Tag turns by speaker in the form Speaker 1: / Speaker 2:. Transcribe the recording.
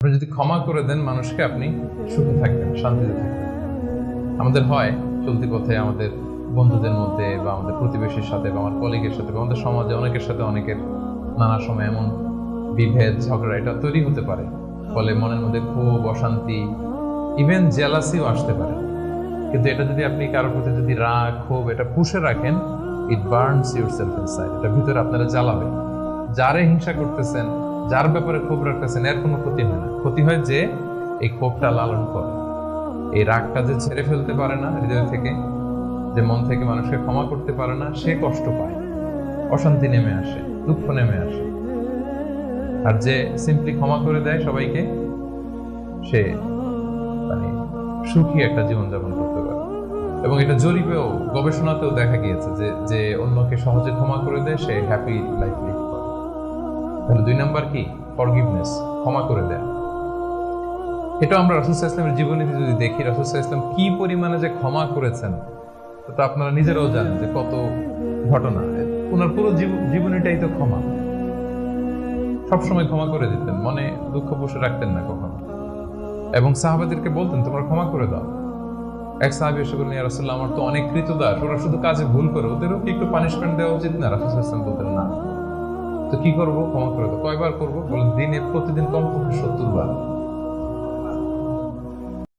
Speaker 1: আপনি যদি ক্ষমা করে দেন মানুষকে, আপনি সুখে থাকবেন, শান্তিতে থাকবেন। আমাদের হয় চলতি পথে আমাদের বন্ধুদের মধ্যে বা আমাদের প্রতিবেশীর সাথে বা আমার কলিগের সাথে বা আমাদের সমাজে অনেকের সাথে অনেকের নানা সময় এমন বিভেদ ঝগড়া এটা তৈরি হতে পারে, ফলে মনের মধ্যে ক্ষোভ, অশান্তি, ইভেন জেলাসিও আসতে পারে। কিন্তু এটা যদি আপনি কারোর প্রতি যদি রাগ, ক্ষোভ এটা পুষে রাখেন, ইট বার্নস ইউর সেলফ ইনসাইড, এটা ভিতরে আপনারা জ্বালাবে। যারে হিংসা করতেছেন, যার ব্যাপারে ক্ষোভ রাখতেছেন, এর কোনো ক্ষতি হয় না। ক্ষতি হয় যে এই ক্ষোভটা লালন করে, এই রাগটা যে ছেড়ে ফেলতে পারে না হৃদয় থেকে, যে মন থেকে মানুষকে ক্ষমা করতে পারে না, সে কষ্ট পায়, অশান্তি নেমে আসে, দুঃখ নেমে আসে। আর যে সিম্পলি ক্ষমা করে দেয় সবাইকে, সে মানে সুখী একটা জীবনযাপন করতে পারে। এবং এটা জরিপেও, গবেষণাতেও দেখা গিয়েছে যে যে অন্যকে সহজে ক্ষমা করে দেয় সে হ্যাপি লাইফ লিড করে। তাহলে 2 নাম্বার কি? ফরগিভনেস, ক্ষমা করে দেয়া। এটা আমরা রাসূল সাল্লাল্লাহু আলাইহি ওয়াসাল্লামের জীবনীতে যদি দেখি, রাসূল সাল্লাল্লাহু আলাইহি ওয়াসাল্লাম কি পরিমাণে যে ক্ষমা করেছেন, তো আপনারা নিজেরাও জানেন যে কত ঘটনা। ওনার পুরো জীবনীটাই তো ক্ষমা। সবসময় ক্ষমা করে দিতেন, মনে দুঃখ পুষে রাখতেন না কখনো। এবং সাহাবাদেরকে বলতেন তোমরা ক্ষমা করে দাও। এক সাহাবী এসে বললেন, ইয়া রাসূলুল্লাহ, আমার তো অনেক কৃতদাস, ওরা শুধু কাজে ভুল করে, ওদেরও কি একটু পানিশমেন্ট দেওয়া উচিত না? রাসূল সাল্লাল্লাহু আলাইহি ওয়াসাল্লাম বলতেন, না। তো কি করবো? ক্ষমা করে দাও। কয়বার করবো? বলেন, প্রতিদিন কমপক্ষে 70 বার।